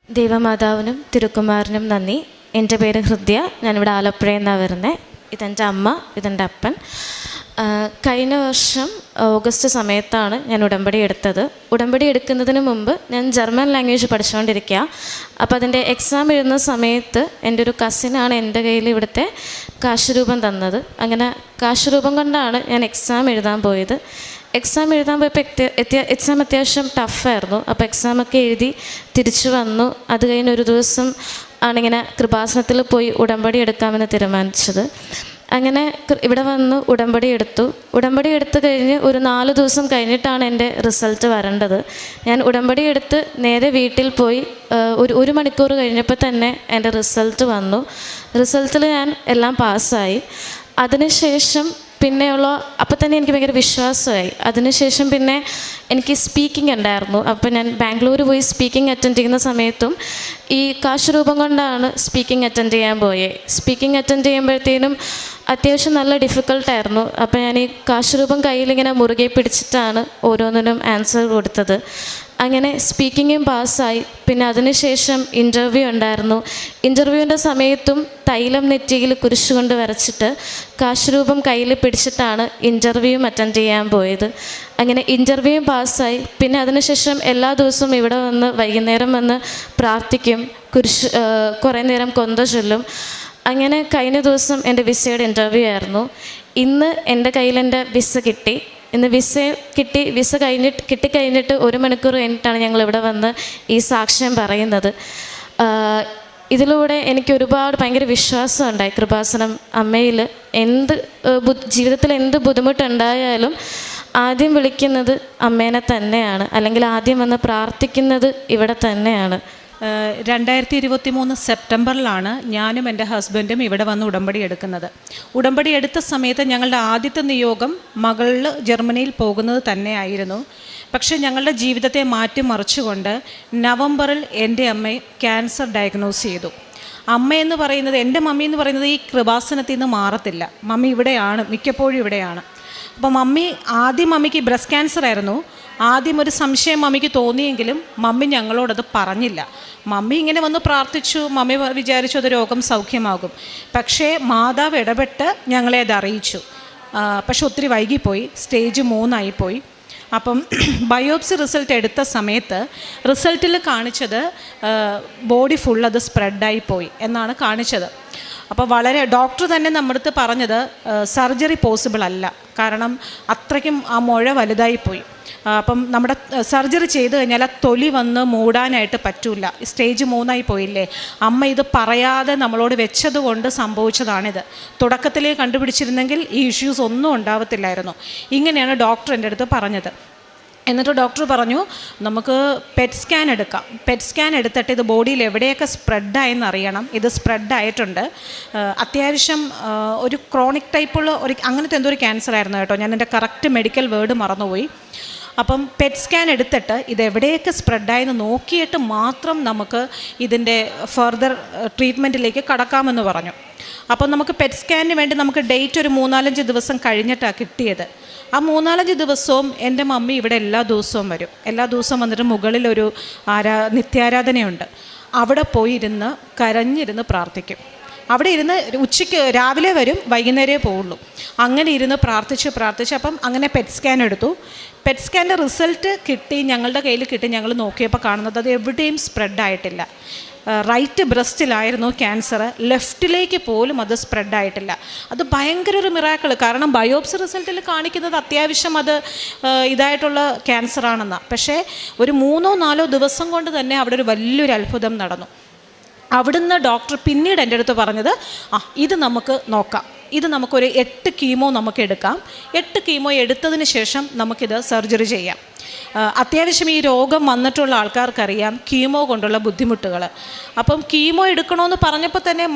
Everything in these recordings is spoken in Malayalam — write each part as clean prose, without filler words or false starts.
ദൈവമാതാവിനും തിരുക്കുമാരനും നന്ദി. എൻ്റെ പേര് ഹൃദയ. ഞാനിവിടെ ആലപ്പുഴയിൽ നിന്നാണ് വരുന്നത്. ഇതെൻ്റെ അമ്മ, ഇതെൻ്റെ അപ്പൻ. കഴിഞ്ഞ വർഷം ഓഗസ്റ്റ് സമയത്താണ് ഞാൻ ഉടമ്പടി എടുത്തത്. ഉടമ്പടി എടുക്കുന്നതിന് മുമ്പ് ഞാൻ ജർമ്മൻ ലാംഗ്വേജ് പഠിച്ചുകൊണ്ടിരിക്കുക. അപ്പോൾ അതിൻ്റെ എക്സാം എഴുതുന്ന സമയത്ത് എൻ്റെ ഒരു കസിനാണ് എൻ്റെ കയ്യിൽ ഇവിടുത്തെ കാശുരൂപം തന്നത്. അങ്ങനെ കാശുരൂപം കൊണ്ടാണ് ഞാൻ എക്സാം എഴുതാൻ പോയത്. എക്സാം എഴുതാൻ പോയപ്പോൾ എക്സാം അത്യാവശ്യം ടഫായിരുന്നു. അപ്പോൾ എക്സാമൊക്കെ എഴുതി തിരിച്ചു വന്നു. അത് കഴിഞ്ഞ് ഒരു ദിവസം ആണിങ്ങനെ കൃപാസനത്തിൽ പോയി ഉടമ്പടി എടുക്കാമെന്ന് തീരുമാനിച്ചത്. അങ്ങനെ ഇവിടെ വന്നു ഉടമ്പടി എടുത്തു. ഉടമ്പടി എടുത്തു കഴിഞ്ഞ് ഒരു 4 ദിവസം കഴിഞ്ഞിട്ടാണ് എൻ്റെ റിസൾട്ട് വരേണ്ടത്. ഞാൻ ഉടമ്പടി എടുത്ത് നേരെ വീട്ടിൽ പോയി ഒരു മണിക്കൂർ കഴിഞ്ഞപ്പോൾ തന്നെ എൻ്റെ റിസൾട്ട് വന്നു. റിസൾട്ടിൽ ഞാൻ എല്ലാം പാസ്സായി. അതിനുശേഷം പിന്നെയുള്ള അപ്പം തന്നെ എനിക്ക് ഭയങ്കര വിശ്വാസമായി. അതിനുശേഷം പിന്നെ എനിക്ക് സ്പീക്കിംഗ് ഉണ്ടായിരുന്നു. അപ്പോൾ ഞാൻ ബാംഗ്ലൂർ പോയി സ്പീക്കിംഗ് അറ്റൻഡ് ചെയ്യുന്ന സമയത്തും ഈ കാശുരൂപം കൊണ്ടാണ് സ്പീക്കിംഗ് അറ്റൻഡ് ചെയ്യാൻ പോയത്. സ്പീക്കിംഗ് അറ്റൻഡ് ചെയ്യുമ്പോഴത്തേനും അത്യാവശ്യം നല്ല ഡിഫിക്കൽട്ടായിരുന്നു. അപ്പോൾ ഞാൻ ഈ കാശുരൂപം കയ്യിലിങ്ങനെ മുറുകെ പിടിച്ചിട്ടാണ് ഓരോന്നിനും ആൻസർ കൊടുത്തത്. അങ്ങനെ സ്പീക്കിങ്ങും പാസ്സായി. പിന്നെ അതിനുശേഷം ഇൻ്റർവ്യൂ ഉണ്ടായിരുന്നു. ഇൻ്റർവ്യൂവിൻ്റെ സമയത്തും തൈലം നെറ്റിയിൽ കുരിശുകൊണ്ട് വരച്ചിട്ട് കാശുരൂപം കയ്യിൽ പിടിച്ചിട്ടാണ് ഇൻ്റർവ്യൂവും അറ്റൻഡ് ചെയ്യാൻ പോയത്. അങ്ങനെ ഇൻ്റർവ്യൂവും പാസ്സായി. പിന്നെ അതിനുശേഷം എല്ലാ ദിവസവും ഇവിടെ വന്ന് വൈകുന്നേരം വന്ന് പ്രാർത്ഥിക്കും, കുറേ നേരം കൊന്ത ചൊല്ലും. അങ്ങനെ കഴിഞ്ഞ ദിവസം എൻ്റെ വിസയുടെ ഇൻ്റർവ്യൂ ആയിരുന്നു. ഇന്ന് എൻ്റെ കയ്യിൽ എൻ്റെ വിസ കിട്ടി. ഇന്ന് വിസ കിട്ടിക്കഴിഞ്ഞിട്ട് 1 മണിക്കൂർ കഴിഞ്ഞിട്ടാണ് ഞങ്ങൾ ഇവിടെ വന്ന് ഈ സാക്ഷ്യം പറയുന്നത്. ഇതിലൂടെ എനിക്ക് ഒരുപാട് ഭയങ്കര വിശ്വാസം ഉണ്ടായി കൃപാസനം അമ്മയിൽ. ജീവിതത്തിൽ എന്ത് ബുദ്ധിമുട്ടുണ്ടായാലും ആദ്യം വിളിക്കുന്നത് അമ്മേനെ തന്നെയാണ്, അല്ലെങ്കിൽ ആദ്യം വന്ന് പ്രാർത്ഥിക്കുന്നത് ഇവിടെ തന്നെയാണ്. 2023 സെപ്റ്റംബറിലാണ് ഞാനും എൻ്റെ ഹസ്ബൻഡും ഇവിടെ വന്ന് ഉടമ്പടി എടുക്കുന്നത്. ഉടമ്പടി എടുത്ത സമയത്ത് ഞങ്ങളുടെ ആദ്യത്തെ നിയോഗം മകളിൽ ജർമ്മനിയിൽ പോകുന്നത് തന്നെയായിരുന്നു. പക്ഷേ ഞങ്ങളുടെ ജീവിതത്തെ മാറ്റിമറിച്ചുകൊണ്ട് നവംബറിൽ എൻ്റെ അമ്മയെ ക്യാൻസർ ഡയഗ്നോസ് ചെയ്തു. അമ്മയെന്ന് പറയുന്നത്, എൻ്റെ മമ്മി എന്ന് പറയുന്നത് ഈ കൃപാസനത്തിൽ നിന്ന് മാറത്തില്ല. മമ്മി ഇവിടെയാണ്, മിക്കപ്പോഴും ഇവിടെയാണ്. അപ്പോൾ ആദ്യം മമ്മിക്ക് ബ്രസ്റ്റ് ക്യാൻസർ ആയിരുന്നു. ആദ്യം ഒരു സംശയം മമ്മിക്ക് തോന്നിയെങ്കിലും മമ്മി ഞങ്ങളോടത് പറഞ്ഞില്ല. മമ്മി ഇങ്ങനെ വന്ന് പ്രാർത്ഥിച്ചു. മമ്മി വിചാരിച്ചു അത് രോഗം സൗഖ്യമാകും. പക്ഷേ മാതാവ് ഇടപെട്ട് ഞങ്ങളെ അത് അറിയിച്ചു. പക്ഷെ ഒത്തിരി വൈകിപ്പോയി, സ്റ്റേജ് 3 ആയിപ്പോയി. അപ്പം ബയോപ്സി റിസൾട്ട് എടുത്ത സമയത്ത് റിസൾട്ടിൽ കാണിച്ചത് ബോഡി ഫുൾ അത് സ്പ്രെഡായിപ്പോയി എന്നാണ് കാണിച്ചത്. അപ്പോൾ ഡോക്ടർ തന്നെ നമ്മുടെ അടുത്ത് പറഞ്ഞത് സർജറി പോസിബിൾ അല്ല, കാരണം അത്രയ്ക്കും ആ മുഴ വലുതായിപ്പോയി. അപ്പം നമ്മുടെ സർജറി ചെയ്ത് കഴിഞ്ഞാൽ ആ തൊലി വന്ന് മൂടാനായിട്ട് പറ്റില്ല. സ്റ്റേജ് 3 ആയി പോയില്ലേ. അമ്മ ഇത് പറയാതെ നമ്മളോട് വെച്ചതുകൊണ്ട് സംഭവിച്ചതാണിത്. തുടക്കത്തിലേ കണ്ടുപിടിച്ചിരുന്നെങ്കിൽ ഈ ഇഷ്യൂസ് ഒന്നും ഉണ്ടാവത്തില്ലായിരുന്നു. ഇങ്ങനെയാണ് ഡോക്ടർ എൻ്റെ അടുത്ത് പറഞ്ഞത്. എന്നിട്ട് ഡോക്ടർ പറഞ്ഞു, നമുക്ക് പെറ്റ് സ്കാൻ എടുക്കാം. പെറ്റ് സ്കാൻ എടുത്തിട്ട് ഇത് ബോഡിയിൽ എവിടെയൊക്കെ സ്പ്രെഡായെന്ന് അറിയണം. ഇത് സ്പ്രെഡായിട്ടുണ്ട്. അത്യാവശ്യം ഒരു ക്രോണിക് ടൈപ്പുള്ള അങ്ങനത്തെ എന്തോ ഒരു ക്യാൻസർ ആയിരുന്നു കേട്ടോ. ഞാൻ എൻ്റെ കറക്റ്റ് മെഡിക്കൽ വേർഡ് മറന്നുപോയി. അപ്പം പെറ്റ് സ്കാൻ എടുത്തിട്ട് ഇതെവിടെയൊക്കെ സ്പ്രെഡായെന്ന് നോക്കിയിട്ട് മാത്രം നമുക്ക് ഇതിൻ്റെ ഫർദർ ട്രീറ്റ്മെൻറ്റിലേക്ക് കടക്കാമെന്ന് പറഞ്ഞു. അപ്പം നമുക്ക് പെറ്റ് സ്കാനിന് വേണ്ടി നമുക്ക് ഡേറ്റ് ഒരു 3-4 ദിവസം കഴിഞ്ഞിട്ടാണ് കിട്ടിയത്. ആ 3-4 ദിവസവും എൻ്റെ മമ്മി ഇവിടെ എല്ലാ ദിവസവും വരും. എല്ലാ ദിവസവും വന്നിട്ട് മുകളിലൊരു നിത്യാരാധനയുണ്ട്. അവിടെ പോയിരുന്ന് കരഞ്ഞിരുന്ന് പ്രാർത്ഥിക്കും. അവിടെ ഇരുന്ന് ഉച്ചയ്ക്ക് രാവിലെ വരും, വൈകുന്നേരമേ പോവുള്ളൂ. അങ്ങനെ ഇരുന്ന് പ്രാർത്ഥിച്ച് അപ്പം അങ്ങനെ പെറ്റ് സ്കാൻ എടുത്തു. പെറ്റ് സ്കാൻ്റെ റിസൾട്ട് കിട്ടി, ഞങ്ങളുടെ കയ്യിൽ കിട്ടി. ഞങ്ങൾ നോക്കിയപ്പോൾ കാണുന്നത് അത് എവിടെയും സ്പ്രെഡായിട്ടില്ല. റൈറ്റ് ബ്രസ്റ്റിലായിരുന്നു ക്യാൻസർ, ലെഫ്റ്റിലേക്ക് പോലും അത് സ്പ്രെഡായിട്ടില്ല. അത് ഭയങ്കര ഒരു മിറാക്കിൾ. കാരണം ബയോപ്സി റിസൾട്ടിൽ കാണിക്കുന്നത് അത്യാവശ്യം അത് ഇതായിട്ടുള്ള ക്യാൻസറാണെന്നാണ്. പക്ഷേ ഒരു 3-4 ദിവസം കൊണ്ട് തന്നെ അവിടെ ഒരു വലിയൊരു അത്ഭുതം നടന്നു. അവിടുന്ന് ഡോക്ടർ പിന്നീട് എൻ്റെ അടുത്ത് പറഞ്ഞത്, ഇത് നമുക്ക് നോക്കാം, ഇത് നമുക്കൊരു 8 കീമോ നമുക്ക് എടുക്കാം. 8 കീമോ എടുത്തതിന് ശേഷം നമുക്കിത് സർജറി ചെയ്യാം. അത്യാവശ്യം ഈ രോഗം വന്നിട്ടുള്ള ആൾക്കാർക്കറിയാം കീമോ കൊണ്ടുള്ള ബുദ്ധിമുട്ടുകൾ. അപ്പം കീമോ എടുക്കണമെന്ന് പറഞ്ഞപ്പോൾ തന്നെ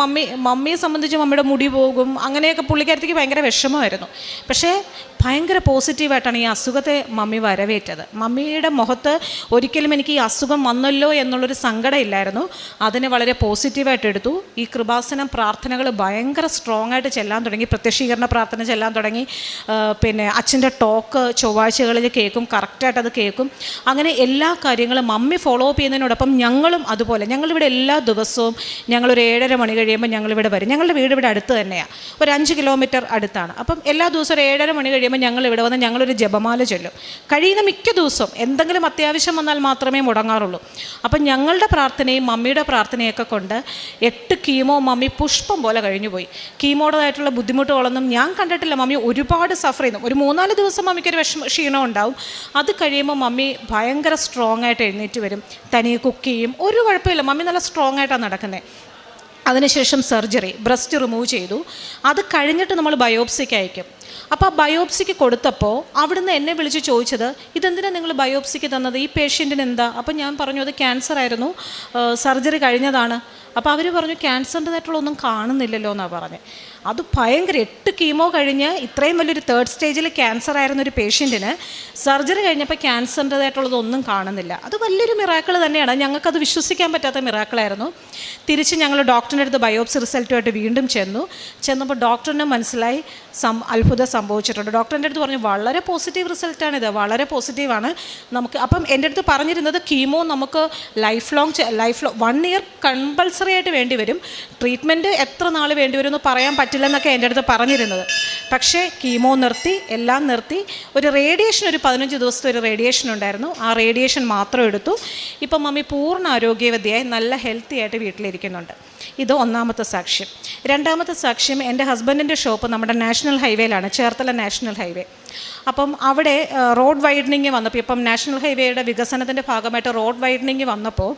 മമ്മിയെ സംബന്ധിച്ച് മമ്മിയുടെ മുടി പോകും, അങ്ങനെയൊക്കെ പുള്ളിക്കാരത്തേക്ക് ഭയങ്കര വിഷമമായിരുന്നു. പക്ഷേ ഭയങ്കര പോസിറ്റീവായിട്ടാണ് ഈ അസുഖത്തെ മമ്മി വരവേറ്റത്. മമ്മിയുടെ മുഖത്ത് ഒരിക്കലും എനിക്ക് ഈ അസുഖം വന്നല്ലോ എന്നുള്ളൊരു സങ്കടം ഇല്ലായിരുന്നു. അതിനെ വളരെ പോസിറ്റീവായിട്ട് എടുത്തു. ഈ കൃപാസനം പ്രാർത്ഥനകൾ ഭയങ്കര സ്ട്രോങ് ആയിട്ട് ചെല്ലാൻ തുടങ്ങി. പ്രത്യക്ഷീകരണ പ്രാർത്ഥന ചെല്ലാൻ തുടങ്ങി. പിന്നെ അച്ഛൻ്റെ ടോക്ക് ചൊവ്വാഴ്ചകളിൽ കേൾക്കും, കറക്റ്റായിട്ട് അത് കേൾക്കും. അങ്ങനെ എല്ലാ കാര്യങ്ങളും മമ്മി ഫോളോ അപ്പ് ചെയ്യുന്നതിനോടൊപ്പം ഞങ്ങളും അതുപോലെ. ഞങ്ങളിവിടെ എല്ലാ ദിവസവും ഞങ്ങളൊരു 7:30 മണി കഴിയുമ്പോൾ ഞങ്ങളിവിടെ വരും. ഞങ്ങളുടെ വീട് ഇവിടെ അടുത്ത് തന്നെയാണ്, ഒരു 5 കിലോമീറ്റർ അടുത്താണ്. അപ്പം എല്ലാ ദിവസവും ഒരു 7:30 മണി കഴിയുമ്പോൾ ഞങ്ങൾ ഇവിടെ വന്ന് ഞങ്ങളൊരു ജപമാല ചൊല്ലും. കഴിയുന്ന മിക്ക ദിവസവും എന്തെങ്കിലും അത്യാവശ്യം വന്നാൽ മാത്രമേ മുടങ്ങാറുള്ളൂ. അപ്പം ഞങ്ങളുടെ പ്രാർത്ഥനയും മമ്മിയുടെ പ്രാർത്ഥനയൊക്കെ കൊണ്ട് 8 കീമോ മമ്മി പുഷ്പം പോലെ കഴിഞ്ഞുപോയി. കീമോടേതായിട്ടുള്ള ബുദ്ധിമുട്ടുകളൊന്നും ഞാൻ കണ്ടിട്ടില്ല. മമ്മി ഒരുപാട് സഫർ ചെയ്യുന്നു. ഒരു 3-4 ദിവസം മമ്മിക്കൊരു ക്ഷീണം ഉണ്ടാവും. അത് കഴിയുമ്പോൾ മമ്മി ഭയങ്കര സ്ട്രോങ് ആയിട്ട് എഴുന്നേറ്റ് വരും, തനിയെ കുക്ക് ചെയ്യും, ഒരു കുഴപ്പമില്ല. മമ്മി നല്ല സ്ട്രോങ് ആയിട്ടാണ് നടക്കുന്നത്. അതിനുശേഷം സർജറി, ബ്രസ്റ്റ് റിമൂവ് ചെയ്തു. അത് കഴിഞ്ഞിട്ട് നമ്മൾ ബയോപ്സിക്ക് അയക്കും. അപ്പോൾ ആ ബയോപ്സിക്ക് കൊടുത്തപ്പോൾ അവിടുന്ന് എന്നെ വിളിച്ച് ചോദിച്ചത്, ഇതെന്തിനാണ് നിങ്ങൾ ബയോപ്സിക്ക് തന്നത്, ഈ പേഷ്യൻറ്റിന് എന്താ? അപ്പോൾ ഞാൻ പറഞ്ഞു അത് ക്യാൻസർ ആയിരുന്നു, സർജറി കഴിഞ്ഞതാണ്. അപ്പോൾ അവർ പറഞ്ഞു ക്യാൻസറിൻ്റെതായിട്ടുള്ള ഒന്നും കാണുന്നില്ലല്ലോ എന്നാണ് പറഞ്ഞത്. അത് ഭയങ്കര 8 കീമോ കഴിഞ്ഞ് ഇത്രയും വലിയൊരു 3rd സ്റ്റേജിൽ ക്യാൻസർ ആയിരുന്ന ഒരു പേഷ്യൻറ്റിന് സർജറി കഴിഞ്ഞപ്പോൾ ക്യാൻസറിൻ്റെതായിട്ടുള്ളതൊന്നും കാണുന്നില്ല. അത് വലിയൊരു മിറാക്കിൾ തന്നെയാണ്. ഞങ്ങൾക്കത് വിശ്വസിക്കാൻ പറ്റാത്ത മിറാക്കിളായിരുന്നു. തിരിച്ച് ഞങ്ങൾ ഡോക്ടറിൻ്റെ അടുത്ത് ബയോപ്സി റിസൾട്ടുമായിട്ട് വീണ്ടും ചെന്നപ്പോൾ ഡോക്ടറിന് മനസ്സിലായി അത്ഭുതം സംഭവിച്ചിട്ടുണ്ട്. ഡോക്ടറിൻ്റെ അടുത്ത് പറഞ്ഞു വളരെ പോസിറ്റീവ് റിസൾട്ടാണിത്, വളരെ പോസിറ്റീവാണ് നമുക്ക്. അപ്പം എൻ്റെ അടുത്ത് പറഞ്ഞിരുന്നത് കീമോ നമുക്ക് ലൈഫ് ലോങ് 1 ഇയർ കമ്പൾസറി ആയിട്ട് വേണ്ടി വരും, ട്രീറ്റ്മെൻറ്റ് എത്ര നാൾ വേണ്ടി വരും എന്ന് പറയാൻ പറ്റില്ലെന്നൊക്കെ എൻ്റെ അടുത്ത് പറഞ്ഞിരുന്നത്. പക്ഷേ കീമോ നിർത്തി, എല്ലാം നിർത്തി. ഒരു റേഡിയേഷൻ, ഒരു 15 ദിവസത്തെ ഒരു റേഡിയേഷൻ ഉണ്ടായിരുന്നു. ആ റേഡിയേഷൻ മാത്രം എടുത്തു. ഇപ്പം മമ്മി പൂർണ്ണ ആരോഗ്യവതിയായി നല്ല ഹെൽത്തി ആയിട്ട് വീട്ടിലിരിക്കുന്നുണ്ട്. ഇത് ഒന്നാമത്തെ സാക്ഷ്യം. രണ്ടാമത്തെ സാക്ഷ്യം, എൻ്റെ ഹസ്ബൻഡിൻ്റെ ഷോപ്പ് നമ്മുടെ നാഷണൽ ഹൈവേയിലാണ്, ചേർത്തല നാഷണൽ ഹൈവേ. അപ്പം അവിടെ റോഡ് വൈഡനിങ് വന്നപ്പോൾ, ഇപ്പം നാഷണൽ ഹൈവേയുടെ വികസനത്തിൻ്റെ ഭാഗമായിട്ട് റോഡ് വൈഡനിങ് വന്നപ്പോൾ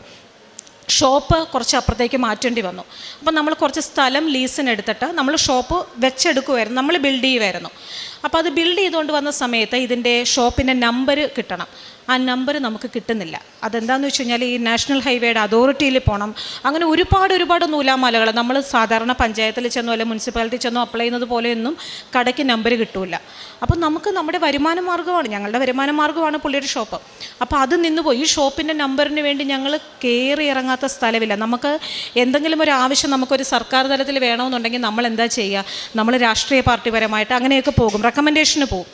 ഷോപ്പ് കുറച്ച് അപ്പുറത്തേക്ക് മാറ്റേണ്ടി വന്നു. അപ്പം നമ്മൾ കുറച്ച് സ്ഥലം ലീസിനെടുത്തിട്ട് നമ്മൾ ഷോപ്പ് വെച്ചെടുക്കുമായിരുന്നു, നമ്മൾ ബിൽഡ് ചെയ്യുമായിരുന്നു. അപ്പോൾ അത് ബിൽഡ് ചെയ്തുകൊണ്ട് വന്ന സമയത്ത് ഇതിൻ്റെ ഷോപ്പിൻ്റെ നമ്പർ കിട്ടണം. ആ നമ്പർ നമുക്ക് കിട്ടുന്നില്ല. അതെന്താണെന്ന് വെച്ച് കഴിഞ്ഞാൽ ഈ നാഷണൽ ഹൈവേയുടെ അതോറിറ്റിയിൽ പോകണം. അങ്ങനെ ഒരുപാട് നൂലാമാലകൾ. നമ്മൾ സാധാരണ പഞ്ചായത്തിൽ ചെന്നോ അല്ലെങ്കിൽ മുനിസിപ്പാലിറ്റി ചെന്നോ അപ്ലൈ ചെയ്യുന്നത് പോലെയൊന്നും കടയ്ക്ക് നമ്പർ കിട്ടില്ല. അപ്പം നമുക്ക് നമ്മുടെ വരുമാന മാർഗ്ഗമാണ്, ഞങ്ങളുടെ വരുമാന മാർഗ്ഗമാണ് പുള്ളിയുടെ ഷോപ്പ്. അപ്പോൾ അത് നിന്നുപോയി. ഈ ഷോപ്പിൻ്റെ നമ്പറിന് വേണ്ടി ഞങ്ങൾ കയറി ഇറങ്ങാത്ത സ്ഥലമില്ല. നമുക്ക് എന്തെങ്കിലും ഒരു ആവശ്യം നമുക്കൊരു സർക്കാർ തലത്തിൽ വേണമെന്നുണ്ടെങ്കിൽ നമ്മൾ എന്താ ചെയ്യുക, നമ്മൾ രാഷ്ട്രീയ പാർട്ടിപരമായിട്ട് അങ്ങനെയൊക്കെ പോകും, റെക്കമെൻഡേഷന് പോകും.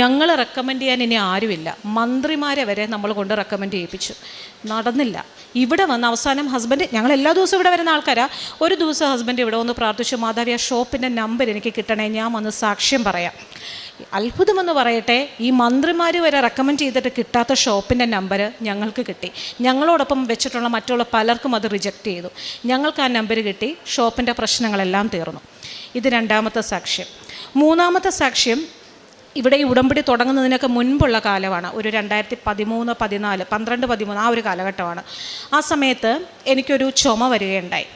ഞങ്ങൾ റെക്കമെൻഡ് ചെയ്യാൻ ഇനി ആരുമില്ല. മന്ത്രിമാരെ വരെ നമ്മൾ കൊണ്ട് റെക്കമെൻഡ് ചെയ്യിപ്പിച്ചു, നടന്നില്ല. ഇവിടെ വന്ന് അവസാനം ഹസ്ബൻഡ്, ഞങ്ങൾ എല്ലാ ദിവസവും ഇവിടെ വരുന്ന ആൾക്കാരാണ്. ഒരു ദിവസം ഹസ്ബൻഡ് ഇവിടെ വന്ന് പ്രാർത്ഥിച്ചു, മാതാവി ആ ഷോപ്പിൻ്റെ നമ്പർ എനിക്ക് കിട്ടണേ, ഞാൻ വന്ന് സാക്ഷ്യം പറയാം. അത്ഭുതമെന്ന് പറയട്ടെ, ഈ മന്ത്രിമാർ വരെ റെക്കമെൻഡ് ചെയ്തിട്ട് കിട്ടാത്ത ഷോപ്പിൻ്റെ നമ്പർ ഞങ്ങൾക്ക് കിട്ടി. ഞങ്ങളോടൊപ്പം വെച്ചിട്ടുള്ള മറ്റുള്ള പലർക്കും അത് റിജക്റ്റ് ചെയ്തു. ഞങ്ങൾക്ക് ആ നമ്പർ കിട്ടി. ഷോപ്പിൻ്റെ പ്രശ്നങ്ങളെല്ലാം തീർന്നു. ഇത് രണ്ടാമത്തെ സാക്ഷ്യം. മൂന്നാമത്തെ സാക്ഷ്യം, ഇവിടെ ഈ ഉടമ്പടി തുടങ്ങുന്നതിനൊക്കെ മുൻപുള്ള കാലമാണ്. ഒരു 2013, 14, 12, 13 ആ ഒരു കാലഘട്ടമാണ്. ആ സമയത്ത് എനിക്കൊരു ചുമ വരികയുണ്ടായി.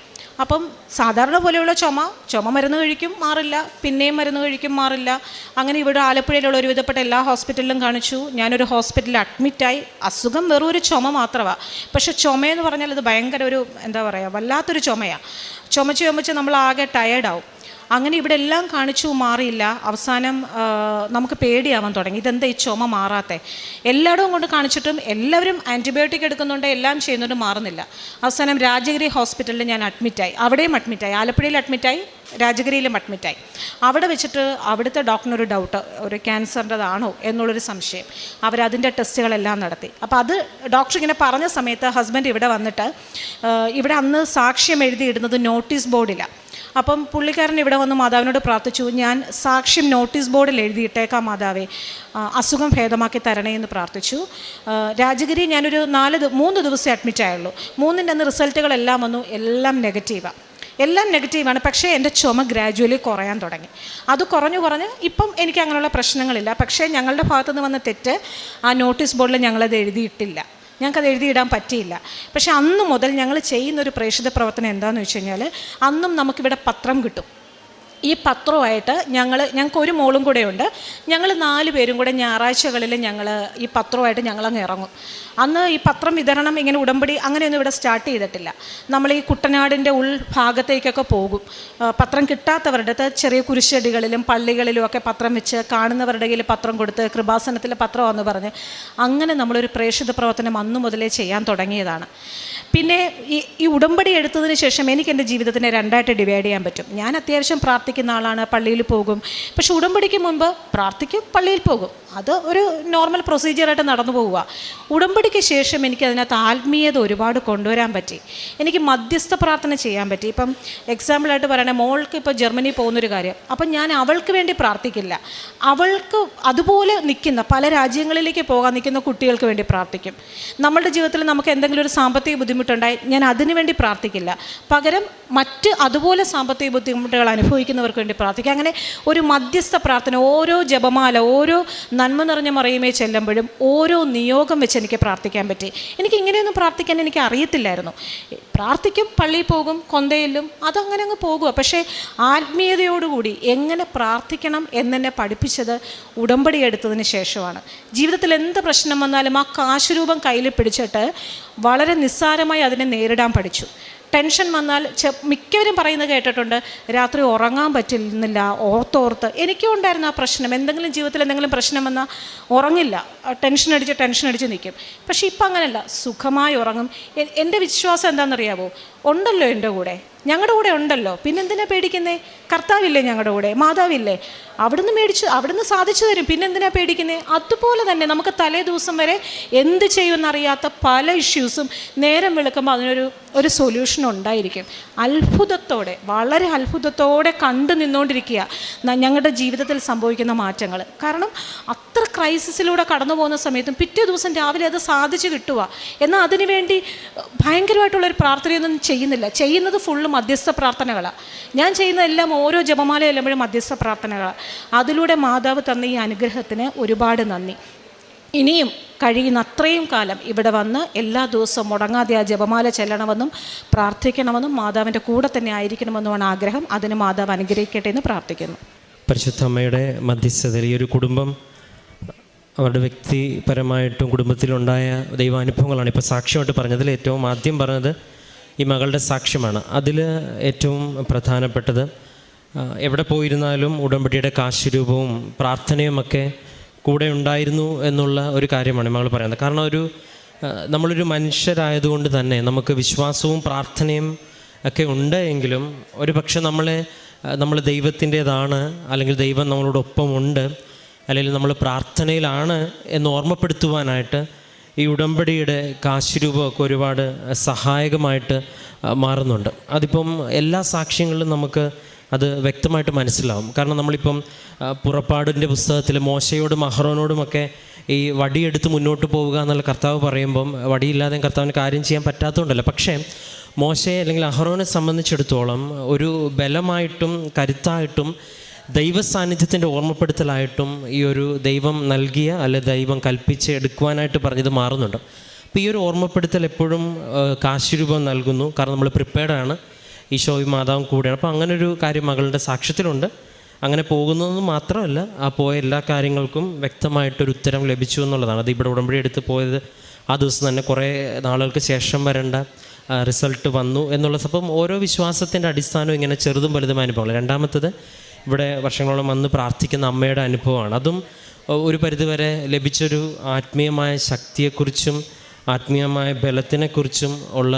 അപ്പം സാധാരണ പോലെയുള്ള ചുമ മരുന്ന് കഴിക്കും, മാറില്ല, പിന്നെയും മരുന്ന് കഴിക്കും, മാറില്ല. അങ്ങനെ ഇവിടെ ആലപ്പുഴയിലുള്ള ഒരുവിധപ്പെട്ട എല്ലാ ഹോസ്പിറ്റലിലും കാണിച്ചു. ഞാനൊരു ഹോസ്പിറ്റലിൽ അഡ്മിറ്റായി. അസുഖം വെറും ഒരു ചുമ മാത്രമാണ്. പക്ഷേ ചുമയെന്ന് പറഞ്ഞാൽ അത് ഭയങ്കര ഒരു എന്താ പറയുക, വല്ലാത്തൊരു ചുമയാണ്. ചുമച്ച് നമ്മൾ ആകെ ടയേർഡാവും. അങ്ങനെ ഇവിടെ എല്ലാം കാണിച്ചു, മാറിയില്ല. അവസാനം നമുക്ക് പേടിയാവാൻ തുടങ്ങി, ഇതെന്താ ഈ ചുമ മാറാത്തേ. എല്ലായിടവും കൊണ്ട് കാണിച്ചിട്ടും എല്ലാവരും ആൻറ്റിബയോട്ടിക് എടുക്കുന്നുണ്ട്, എല്ലാം ചെയ്യുന്നുണ്ട്, മാറുന്നില്ല. അവസാനം രാജഗിരി ഹോസ്പിറ്റലിൽ ഞാൻ അഡ്മിറ്റായി. അവിടെയും അഡ്മിറ്റായി, ആലപ്പുഴയിൽ അഡ്മിറ്റായി, രാജഗിരിയിലും അഡ്മിറ്റായി. അവിടെ വെച്ചിട്ട് അവിടുത്തെ ഡോക്ടറിനൊരു ഡൗട്ട്, ഒരു ക്യാൻസറിൻ്റെതാണോ എന്നുള്ളൊരു സംശയം. അവരതിൻ്റെ ടെസ്റ്റുകളെല്ലാം നടത്തി. അപ്പോൾ അത് ഡോക്ടർ ഇങ്ങനെ പറഞ്ഞ സമയത്ത് ഹസ്ബൻഡ് ഇവിടെ വന്നിട്ട്, ഇവിടെ അന്ന് സാക്ഷ്യം എഴുതിയിടുന്നത് നോട്ടീസ് ബോർഡിലാണ്. അപ്പം പുള്ളിക്കാരൻ ഇവിടെ വന്ന് മാതാവിനോട് പ്രാർത്ഥിച്ചു, ഞാൻ സാക്ഷ്യം നോട്ടീസ് ബോർഡിൽ എഴുതിയിട്ടേക്കാം മാതാവേ, അസുഖം ഭേദമാക്കി തരണേ എന്ന് പ്രാർത്ഥിച്ചു. രാജഗിരി ഞാനൊരു 3 ദിവസം അഡ്മിറ്റ് ആയുള്ളൂ. 3ൻ്റെ അന്ന് റിസൾട്ടുകളെല്ലാം വന്നു, എല്ലാം നെഗറ്റീവാണ്. പക്ഷേ എൻ്റെ ചുമ ഗ്രാജുവലി കുറയാൻ തുടങ്ങി. അത് കുറഞ്ഞ് ഇപ്പം എനിക്ക് അങ്ങനെയുള്ള പ്രശ്നങ്ങളില്ല. പക്ഷേ ഞങ്ങളുടെ ഭാഗത്തുനിന്ന് വന്ന തെറ്റ്, ആ നോട്ടീസ് ബോർഡിൽ ഞങ്ങളത് എഴുതിയിട്ടില്ല, ഞങ്ങൾക്കത് എഴുതിയിടാൻ പറ്റിയില്ല. പക്ഷേ അന്ന് മുതൽ ഞങ്ങൾ ചെയ്യുന്നൊരു പ്രേക്ഷിത പ്രവർത്തനം എന്താണെന്ന് വെച്ച് കഴിഞ്ഞാൽ, അന്നും നമുക്കിവിടെ പത്രം കിട്ടും. ഈ പത്രമായിട്ട് ഞങ്ങൾക്ക് ഒരു മോളും കൂടെ ഉണ്ട്. ഞങ്ങൾ 4 പേരും കൂടെ ഞായറാഴ്ചകളിൽ ഞങ്ങൾ ഈ പത്രമായിട്ട് ഞങ്ങളങ്ങ് ഇറങ്ങും. അന്ന് ഈ പത്രം വിതരണം ഇങ്ങനെ ഉടമ്പടി അങ്ങനെയൊന്നും ഇവിടെ സ്റ്റാർട്ട് ചെയ്തിട്ടില്ല. നമ്മൾ ഈ കുട്ടനാടിൻ്റെ ഉൾഭാഗത്തേക്കൊക്കെ പോകും. പത്രം കിട്ടാത്തവരുടെ ചെറിയ കുരിശടികളിലും പള്ളികളിലും ഒക്കെ പത്രം വെച്ച് കാണുന്നവരുടെ കയ്യിൽ പത്രം കൊടുത്ത് കൃപാസനത്തിലെ പത്രമാണെന്ന് പറഞ്ഞ് അങ്ങനെ നമ്മളൊരു പ്രേക്ഷിത പ്രവർത്തനം അന്നു മുതലേ ചെയ്യാൻ തുടങ്ങിയതാണ്. പിന്നെ ഈ ഉടമ്പടി എടുത്തതിന് ശേഷം എനിക്ക് എൻ്റെ ജീവിതത്തിനെ 2ആയിട്ട് ഡിവൈഡ് ചെയ്യാൻ പറ്റും. ഞാൻ അത്യാവശ്യം പ്രാർത്ഥിക്കുന്ന ആളാണ്, പള്ളിയിൽ പോകും. പക്ഷെ ഉടമ്പടിക്ക് മുൻപ് പ്രാർത്ഥിക്കും, പള്ളിയിൽ പോകും. അത് ഒരു നോർമൽ പ്രൊസീജിയറായിട്ട് നടന്നു പോവുക. ഉടമ്പടിക്ക് ശേഷം എനിക്കതിനകത്ത് ആത്മീയത ഒരുപാട് കൊണ്ടുവരാൻ പറ്റി. എനിക്ക് മധ്യസ്ഥ പ്രാർത്ഥന ചെയ്യാൻ പറ്റി. ഇപ്പം എക്സാമ്പിളായിട്ട് പറയണേ, മോൾക്ക് ഇപ്പോൾ ജർമ്മനി പോകുന്നൊരു കാര്യം, അപ്പം ഞാൻ അവൾക്ക് വേണ്ടി പ്രാർത്ഥിക്കില്ല. അവൾക്ക് അതുപോലെ നിൽക്കുന്ന പല രാജ്യങ്ങളിലേക്ക് പോകാൻ നിൽക്കുന്ന കുട്ടികൾക്ക് വേണ്ടി പ്രാർത്ഥിക്കും. നമ്മളുടെ ജീവിതത്തിൽ നമുക്ക് എന്തെങ്കിലും ഒരു സാമ്പത്തിക ബുദ്ധിമുട്ടുണ്ടായി ഞാൻ അതിനു വേണ്ടി പ്രാർത്ഥിക്കില്ല. പകരം മറ്റ് അതുപോലെ സാമ്പത്തിക ബുദ്ധിമുട്ടുകൾ അനുഭവിക്കുന്നവർക്ക് വേണ്ടി പ്രാർത്ഥിക്കുക. അങ്ങനെ ഒരു മധ്യസ്ഥ പ്രാർത്ഥന, ഓരോ ജപമാല, ഓരോ നന്മ നിറഞ്ഞ മറിയമേ ചെല്ലുമ്പോഴും ഓരോ നിയോഗം വെച്ച് എനിക്ക് പ്രാർത്ഥിക്കാൻ പറ്റി. എനിക്ക് ഇങ്ങനെയൊന്നും പ്രാർത്ഥിക്കാൻ എനിക്ക് അറിയത്തില്ലായിരുന്നു. പ്രാർത്ഥിക്കും, പള്ളിയിൽ പോകും, കൊന്തയിലും അതങ്ങനെ അങ്ങ് പോകുക. പക്ഷേ ആത്മീയതയോടുകൂടി എങ്ങനെ പ്രാർത്ഥിക്കണം എന്നെന്നെ പഠിപ്പിച്ചത് ഉടമ്പടി എടുത്തതിന് ശേഷമാണ്. ജീവിതത്തിൽ എന്ത് പ്രശ്നം വന്നാലും ആ കാശുരൂപം കയ്യിൽ പിടിച്ചിട്ട് വളരെ നിസ്സാരമായി അതിനെ നേരിടാൻ പഠിച്ചു. ടെൻഷൻ വന്നാൽ മിക്കവരും പറയുന്നത് കേട്ടിട്ടുണ്ട്, രാത്രി ഉറങ്ങാൻ പറ്റുന്നില്ല ഓർത്തോർത്ത്. എനിക്കും ഉണ്ടായിരുന്നു ആ പ്രശ്നം. എന്തെങ്കിലും ജീവിതത്തിൽ എന്തെങ്കിലും പ്രശ്നം വന്നാൽ ഉറങ്ങില്ല, ടെൻഷൻ അടിച്ച് നിൽക്കും. പക്ഷേ ഇപ്പം അങ്ങനെയല്ല, സുഖമായി ഉറങ്ങും. എൻ്റെ വിശ്വാസം എന്താണെന്നറിയാമോ? ഉണ്ടല്ലോ എൻ്റെ കൂടെ, ഞങ്ങളുടെ കൂടെ ഉണ്ടല്ലോ, പിന്നെന്തിനാ പേടിക്കുന്നേ? കർത്താവില്ലേ ഞങ്ങളുടെ കൂടെ, മാതാവില്ലേ, അവിടുന്ന് സാധിച്ചു തരും, പിന്നെന്തിനാ പേടിക്കുന്നേ? അതുപോലെ തന്നെ നമുക്ക് തലേ ദിവസം വരെ എന്ത് ചെയ്യുമെന്നറിയാത്ത പല ഇഷ്യൂസും നേരം വെളുക്കുമ്പോൾ അതിനൊരു സൊല്യൂഷൻ ഉണ്ടായിരിക്കും. അത്ഭുതത്തോടെ, വളരെ അത്ഭുതത്തോടെ കണ്ടു നിന്നുകൊണ്ടിരിക്കുക ഞങ്ങളുടെ ജീവിതത്തിൽ സംഭവിക്കുന്ന മാറ്റങ്ങൾ. കാരണം അത്ര ക്രൈസിസിലൂടെ കടന്നു പോകുന്ന സമയത്തും പിറ്റേ ദിവസം രാവിലെ അത് സാധിച്ചു കിട്ടുക. എന്നാൽ അതിനുവേണ്ടി ഭയങ്കരമായിട്ടുള്ളൊരു പ്രാർത്ഥനയൊന്നും ചെയ്യുന്നത് ഫുള്ള് മധ്യസ്ഥ പ്രാർത്ഥനകളാണ്. ഞാൻ ചെയ്യുന്നതെല്ലാം ഓരോ ജപമാല ചെല്ലുമ്പോഴും മധ്യസ്ഥ പ്രാർത്ഥനകളാണ്. അതിലൂടെ മാതാവ് തന്ന ഈ അനുഗ്രഹത്തിന് ഒരുപാട് നന്ദി. ഇനിയും കഴിയുന്ന അത്രയും കാലം ഇവിടെ വന്ന് എല്ലാ ദിവസവും മുടങ്ങാതെ ആ ജപമാല ചെല്ലണമെന്നും പ്രാർത്ഥിക്കണമെന്നും മാതാവിൻ്റെ കൂടെ തന്നെ ആയിരിക്കണമെന്നുമാണ് ആഗ്രഹം. അതിന് മാതാവ് അനുഗ്രഹിക്കട്ടെ എന്ന് പ്രാർത്ഥിക്കുന്നു. പരിശുദ്ധ അമ്മയുടെ മധ്യസ്ഥതയിൽ ഈ ഒരു കുടുംബം അവരുടെ വ്യക്തിപരമായിട്ടും കുടുംബത്തിലുണ്ടായ ദൈവാനുഭവങ്ങളാണ് ഇപ്പോൾ സാക്ഷ്യമായിട്ട് പറഞ്ഞതിൽ ഏറ്റവും ആദ്യം പറഞ്ഞത് ഈ മകളുടെ സാക്ഷ്യമാണ്. അതിൽ ഏറ്റവും പ്രധാനപ്പെട്ടത് എവിടെ പോയിരുന്നാലും ഉടമ്പടിയുടെ കാശുരൂപവും പ്രാർത്ഥനയുമൊക്കെ കൂടെ ഉണ്ടായിരുന്നു എന്നുള്ള ഒരു കാര്യമാണ് മകൾ പറയുന്നത്. കാരണം നമ്മളൊരു മനുഷ്യരായതുകൊണ്ട് തന്നെ നമുക്ക് വിശ്വാസവും പ്രാർത്ഥനയും ഒക്കെ ഉണ്ട് എങ്കിലും ഒരു പക്ഷെ നമ്മൾ ദൈവത്തിൻ്റേതാണ്, അല്ലെങ്കിൽ ദൈവം നമ്മളോടൊപ്പമുണ്ട്, അല്ലെങ്കിൽ നമ്മൾ പ്രാർത്ഥനയിലാണ് എന്ന് ഓർമ്മപ്പെടുത്തുവാനായിട്ട് ഈ ഉടമ്പടിയുടെ കാശുരൂപമൊക്കെ ഒരുപാട് സഹായകമായിട്ട് മാറുന്നുണ്ട്. അതിപ്പം എല്ലാ സാക്ഷ്യങ്ങളിലും നമുക്ക് അത് വ്യക്തമായിട്ട് മനസ്സിലാവും. കാരണം നമ്മളിപ്പം പുറപ്പാടിൻ്റെ പുസ്തകത്തിൽ മോശയോടും അഹ്റോനോടുമൊക്കെ ഈ വടിയെടുത്ത് മുന്നോട്ട് പോവുക എന്നുള്ള കർത്താവ് പറയുമ്പം വടിയില്ലാതെ കർത്താവിന് കാര്യം ചെയ്യാൻ പറ്റാത്തതുകൊണ്ടല്ല. പക്ഷേ മോശയെ അല്ലെങ്കിൽ അഹ്റോനെ സംബന്ധിച്ചിടത്തോളം ഒരു ബലമായിട്ടും കരുത്തായിട്ടും ദൈവസാന്നിധ്യത്തിൻ്റെ ഓർമ്മപ്പെടുത്തലായിട്ടും ഈ ഒരു ദൈവം നൽകിയ അല്ലെ ദൈവം കൽപ്പിച്ച് എടുക്കുവാനായിട്ട് പറഞ്ഞത് മാറുന്നുണ്ട്. അപ്പോൾ ഈ ഒരു ഓർമ്മപ്പെടുത്തൽ എപ്പോഴും കാശുരൂപം നൽകുന്നു. കാരണം നമ്മൾ പ്രിപ്പയർഡാണ്, ഈശോയും മാതാവും കൂടെയാണ്. അപ്പോൾ അങ്ങനൊരു കാര്യം മകളുടെ സാക്ഷ്യത്തിലുണ്ട്. അങ്ങനെ പോകുന്നതെന്ന് മാത്രമല്ല, ആ പോയ എല്ലാ കാര്യങ്ങൾക്കും വ്യക്തമായിട്ടൊരു ഉത്തരം ലഭിച്ചു എന്നുള്ളതാണ്. അത് ഇവിടെ ഉടമ്പടി എടുത്ത് പോയത് ആ ദിവസം തന്നെ കുറേ നാളുകൾക്ക് ശേഷം വരേണ്ട റിസൾട്ട് വന്നു എന്നുള്ളത്. അപ്പം ഓരോ വിശ്വാസത്തിൻ്റെ അടിസ്ഥാനം ഇങ്ങനെ ചെറുതും വലുതുമായ അനുഭവങ്ങൾ. രണ്ടാമത്തത് ഇവിടെ വർഷങ്ങളോളം വന്ന് പ്രാർത്ഥിക്കുന്ന അമ്മയുടെ അനുഭവമാണ്. അതും ഒരു പരിധിവരെ ലഭിച്ചൊരു ആത്മീയമായ ശക്തിയെക്കുറിച്ചും ആത്മീയമായ ബലത്തിനെക്കുറിച്ചും ഉള്ള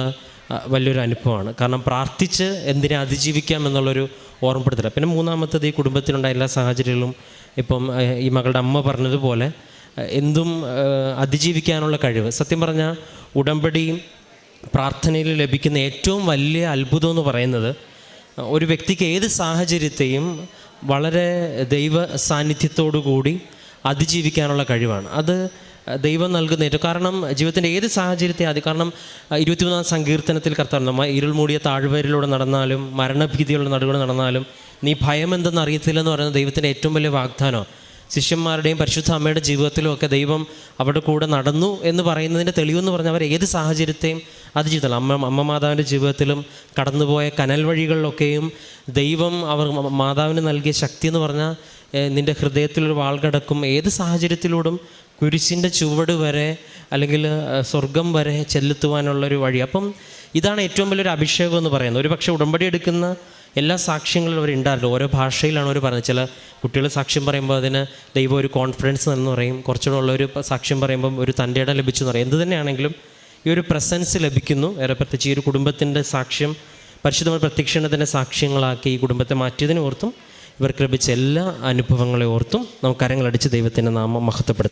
വലിയൊരു അനുഭവമാണ്. കാരണം പ്രാർത്ഥിച്ച് എന്തിനെ അതിജീവിക്കാം എന്നുള്ളൊരു ഓർമ്മപ്പെടുത്തല. പിന്നെ മൂന്നാമത്തത് ഈ കുടുംബത്തിലുണ്ടായ എല്ലാ സാഹചര്യങ്ങളും ഇപ്പം ഈ മകളുടെ അമ്മ പറഞ്ഞതുപോലെ എന്തും അതിജീവിക്കാനുള്ള കഴിവ്. സത്യം പറഞ്ഞാൽ ഉടമ്പടിയും പ്രാർത്ഥനയിൽ ലഭിക്കുന്ന ഏറ്റവും വലിയ അത്ഭുതം എന്ന് പറയുന്നത് ഒരു വ്യക്തിക്ക് ഏത് സാഹചര്യത്തെയും വളരെ ദൈവ സാന്നിധ്യത്തോടു കൂടി അതിജീവിക്കാനുള്ള കഴിവാണ്. അത് ദൈവം നൽകുന്ന ഏറ്റവും, കാരണം ജീവിതത്തിൻ്റെ ഏത് സാഹചര്യത്തെ കാരണം 23-ാം സങ്കീർത്തനത്തിൽ കർത്താവ് ഇരുൾ മൂടിയ താഴ്വരയിലൂടെ നടന്നാലും മരണഭീതികളുടെ നടുവിലൂടെ നടന്നാലും നീ ഭയം എന്തെന്ന് അറിയത്തില്ലെന്ന് പറയുന്നത് ദൈവത്തിൻ്റെ ഏറ്റവും വലിയ വാഗ്ദാനമാണ്. ശിഷ്യന്മാരുടെയും പരിശുദ്ധ അമ്മയുടെ ജീവിതത്തിലും ഒക്കെ ദൈവം അവരുടെ കൂടെ നടന്നു എന്ന് പറയുന്നതിൻ്റെ തെളിവെന്ന് പറഞ്ഞാൽ അവർ ഏത് സാഹചര്യത്തെയും അതിജീവിതം അമ്മ മാതാവിൻ്റെ ജീവിതത്തിലും കടന്നുപോയ കനൽ വഴികളിലൊക്കെയും ദൈവം മാതാവിന് നൽകിയ ശക്തി എന്ന് പറഞ്ഞാൽ നിൻ്റെ ഹൃദയത്തിലൊരു വാൾ കിടക്കും, ഏത് സാഹചര്യത്തിലൂടും കുരിശിൻ്റെ ചുവട് വരെ അല്ലെങ്കിൽ സ്വർഗം വരെ ചെലുത്തുവാനുള്ളൊരു വഴി. അപ്പം ഇതാണ് ഏറ്റവും വലിയൊരു അഭിഷേകം എന്ന് പറയുന്നത്. ഒരു പക്ഷേ ഉടമ്പടി എടുക്കുന്ന എല്ലാ സാക്ഷ്യങ്ങളിലും അവർ ഉണ്ടാവില്ല, ഓരോ ഭാഷയിലാണ് അവർ പറയുന്നത്. ചില കുട്ടികൾ സാക്ഷ്യം പറയുമ്പോൾ അതിന് ദൈവം ഒരു കോൺഫിഡൻസ് എന്ന് പറയും, കുറച്ചുകൂടെ ഉള്ളൊരു സാക്ഷ്യം പറയുമ്പം ഒരു തൻ്റെ ഇടം ലഭിച്ചു എന്ന് പറയും. എന്ത് തന്നെയാണെങ്കിലും ഈ ഒരു പ്രസൻസ് ലഭിക്കുന്നു. ഏറെ പ്രത്യേകിച്ച് ഈ ഒരു കുടുംബത്തിൻ്റെ സാക്ഷ്യം പരിശുദ്ധമായ പ്രത്യക്ഷണത്തിൻ്റെ സാക്ഷ്യങ്ങളാക്കി ഈ കുടുംബത്തെ മാറ്റിയതിന് ഓർത്തും ഇവർക്ക് ലഭിച്ച എല്ലാ അനുഭവങ്ങളെ ഓർത്തും നമുക്ക് കരങ്ങളടിച്ച് ദൈവത്തിൻ്റെ നാമം മഹത്വപ്പെടുത്താം.